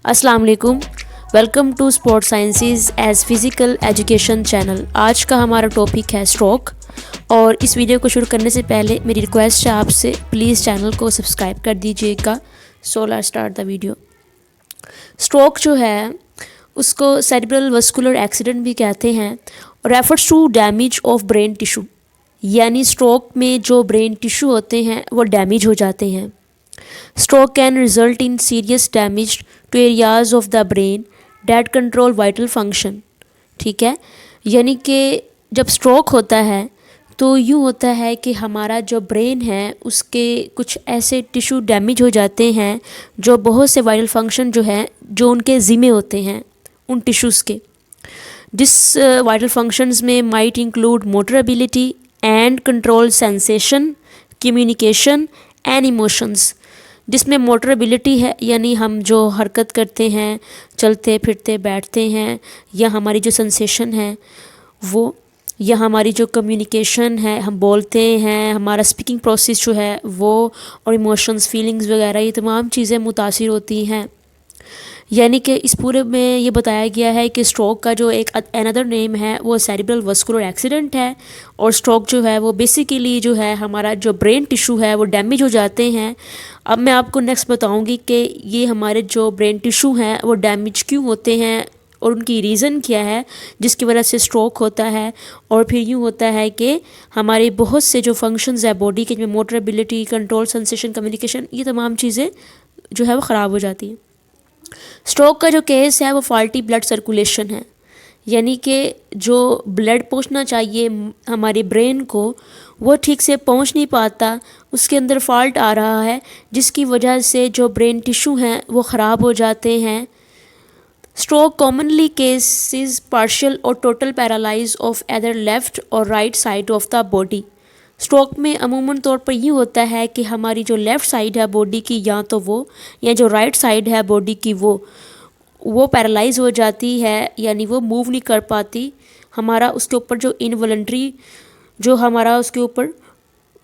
अस्सलाम वालेकुम। Welcome to sport sciences as physical education channel. आज का हमारा टॉपिक है स्ट्रोक। और इस वीडियो को शुरू करने से पहले मेरी रिक्वेस्ट है आपसे, प्लीज़ चैनल को सब्सक्राइब कर दीजिएगा। So let's start the video. Stroke जो है उसको सेरेब्रल वस्कुलर एक्सीडेंट भी कहते हैं, refers to damage of brain tissue, यानी स्ट्रोक में जो ब्रेन टिश्यू होते हैं वो डैमेज हो जाते हैं। Stroke can result in serious damage to areas of the brain that control vital function। ठीक है, यानी कि जब स्ट्रोक होता है तो यूँ होता है कि हमारा जो ब्रेन है उसके कुछ ऐसे टिश्यू डैमेज हो जाते हैं जो बहुत से वाइटल फंक्शन जो है जो उनके ज़िम्मे होते हैं उन टिश्यूज़ के। दिस वाइटल फंक्शंस में might include motor ability and control, sensation, communication and emotions. जिसमें मोटर एबिलिटी है, यानी हम जो हरकत करते हैं, चलते फिरते बैठते हैं, या हमारी जो सेंसेशन है वो, या हमारी जो कम्युनिकेशन है, हम बोलते हैं, हमारा स्पीकिंग प्रोसेस जो है वो, और इमोशंस, फीलिंग्स वगैरह, ये तमाम चीज़ें मुतासिर होती हैं। यानी कि इस पूरे में ये बताया गया है कि स्ट्रोक का जो एक अनदर नेम है वो सेरेब्रल वस्कुलर एक्सीडेंट है। और स्ट्रोक जो है वो बेसिकली जो है हमारा जो ब्रेन टिश्यू है वो डैमेज हो जाते हैं। अब मैं आपको नेक्स्ट बताऊंगी कि ये हमारे जो ब्रेन टिश्यू हैं वो डैमेज क्यों होते हैं और उनकी रीज़न क्या है जिसकी वजह से स्ट्रोक होता है। और फिर यूँ होता है कि हमारे बहुत से जो फंक्शंस है बॉडी के, जिसमें motor ability, control, sensation, communication, ये तमाम चीज़ें जो है वो ख़राब हो जाती हैं। स्ट्रोक का जो केस है वो फॉल्टी ब्लड सर्कुलेशन है, यानी कि जो ब्लड पहुंचना चाहिए हमारे ब्रेन को वो ठीक से पहुंच नहीं पाता, उसके अंदर फॉल्ट आ रहा है जिसकी वजह से जो ब्रेन टिश्यू हैं वो ख़राब हो जाते हैं। स्ट्रोक कॉमनली केसेस पार्शियल और total paralyse of either left और right side of the body. Stroke में अमूमन तौर पर ये होता है कि हमारी जो लेफ़्ट साइड है बॉडी की, या तो वो, या जो राइट साइड है बॉडी की वो पैरालाइज हो जाती है, यानी वो मूव नहीं कर पाती। हमारा उसके ऊपर जो इनवॉलंटरी जो हमारा उसके ऊपर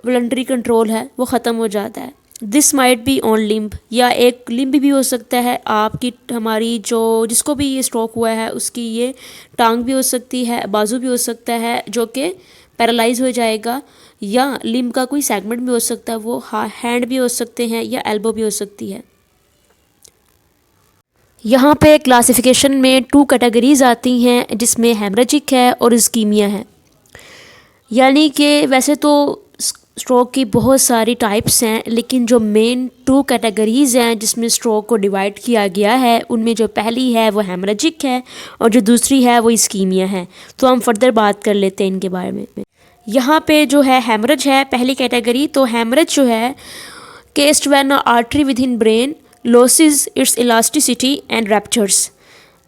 वॉलंटरी कंट्रोल है वो ख़त्म हो जाता है। This might be on limb, या एक लिम्ब भी हो सकता है आपकी, हमारी जो जिसको भी ये स्ट्रोक हुआ है उसकी ये टांग भी हो सकती है, बाजू भी हो सकता है जो कि पैरालाइज हो जाएगा, या लिम्ब का कोई सेगमेंट भी हो सकता है, वो हैंड भी हो सकते हैं या एल्बो भी हो सकती है। यहाँ पे क्लासिफिकेशन में 2 कैटेगरीज आती हैं जिसमें हेमरेजिक है और इस्कीमिया है। यानी कि वैसे तो स्ट्रोक की बहुत सारी टाइप्स हैं, लेकिन जो मेन 2 कैटेगरीज़ हैं जिसमें स्ट्रोक को डिवाइड किया गया है उनमें जो पहली है वो हेमरेजिक है और जो दूसरी है वो इस्कीमिया है। तो हम फर्दर बात कर लेते हैं इनके बारे में। यहाँ पे जो है हेमरेज है पहली कैटेगरी। तो हेमरेज जो है केस्ड when a artery with in brain losses it's elasticity and raptures.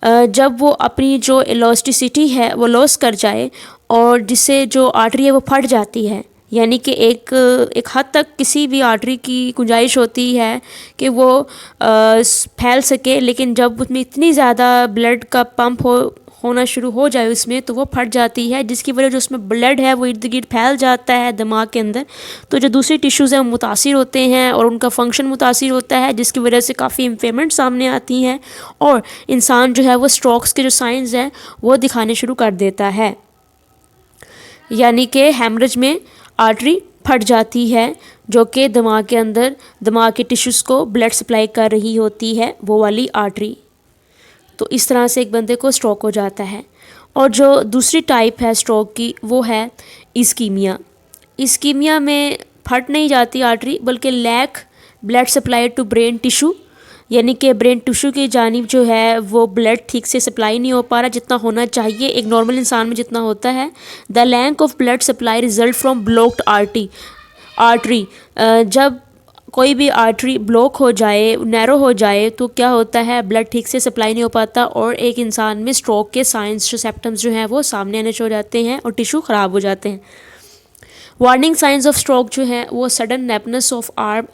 जब वो अपनी जो इलास्टिसिटी है वो लॉस कर जाए और जिससे जो आर्टरी है वो फट जाती है, यानी कि एक हद तक किसी भी आर्टरी की गुंजाइश होती है कि वो फैल सके, लेकिन जब उसमें इतनी ज़्यादा ब्लड का पंप होना शुरू हो जाए उसमें तो वो फट जाती है, जिसकी वजह जो उसमें ब्लड है वो इर्द गिर्द फैल जाता है दिमाग के अंदर। तो जो दूसरी टिश्यूज़ हैं वो मुतासिर होते हैं और उनका फंक्शन मुतासिर होता है, जिसकी वजह से काफ़ी इम्पेयरमेंट सामने आती हैं और इंसान जो है वो स्ट्रोक्स के जो साइंस हैं वो दिखाने शुरू कर देता है। यानी कि हेमरेज में आर्टरी फट जाती है जो कि दिमाग के अंदर, दिमाग के टिश्यूज़ को ब्लड सप्लाई कर रही होती है, वो वाली आर्टरी। तो इस तरह से एक बंदे को स्ट्रोक हो जाता है। और जो दूसरी टाइप है स्ट्रोक की वो है इस्कीमिया। इस्कीमिया में फट नहीं जाती आर्टरी, बल्कि lack blood supply to brain tissue, यानी कि ब्रेन टिश्यू की जानिब जो है वो ब्लड ठीक से सप्लाई नहीं हो पा रहा जितना होना चाहिए एक नॉर्मल इंसान में जितना होता है। The lack of blood supply result from blocked artery. जब कोई भी आर्टरी ब्लॉक हो जाए, नैरो हो जाए, तो क्या होता है ब्लड ठीक से सप्लाई नहीं हो पाता और एक इंसान में स्ट्रोक के साइंस, जो सिम्पटम्स जो हैं वो सामने आने शुरू हो जाते हैं और टिश्यू ख़राब हो जाते हैं। वार्निंग साइंस ऑफ स्ट्रोक जो है वो sudden numbness of arm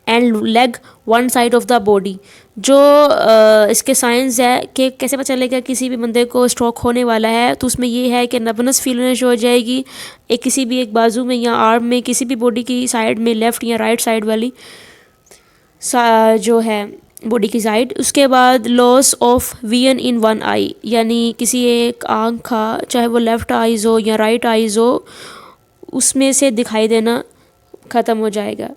and leg one side of the body. जो इसके साइंस है कि कैसे पता चलेगा किसी भी बंदे को स्ट्रोक होने वाला है, तो उसमें ये है कि नर्वस फील होने शुरू हो जाएगी किसी भी एक बाजू में या आर्म में, किसी भी बॉडी की साइड में, लेफ़्ट या राइट साइड वाली जो है बॉडी की साइड। उसके बाद loss of vision in one eye, यानी किसी एक आँख का, चाहे वो लेफ़्ट आइज़ हो या राइट आइज़ हो, उसमें से दिखाई देना ख़त्म हो जाएगा।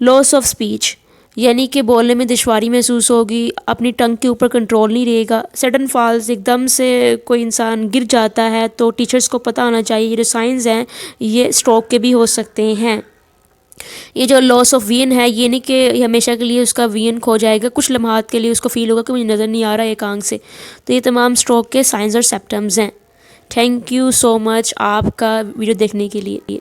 लॉस ऑफ स्पीच, यानी कि बोलने में दुश्वारी महसूस होगी, अपनी टंग के ऊपर कंट्रोल नहीं रहेगा। सडन फॉल्स, एकदम से कोई इंसान गिर जाता है तो टीचर्स को पता होना चाहिए ये जो साइंस हैं ये स्ट्रोक के भी हो सकते हैं। ये जो लॉस ऑफ विजन है ये नहीं कि हमेशा के लिए उसका विजन खो जाएगा, कुछ लम्हात के लिए उसको फील होगा कि मुझे नज़र नहीं आ रहा एक आंख से। तो ये तमाम स्ट्रोक के साइंस और सिम्टम्स हैं। थैंक यू सो मच आपका वीडियो देखने के लिए।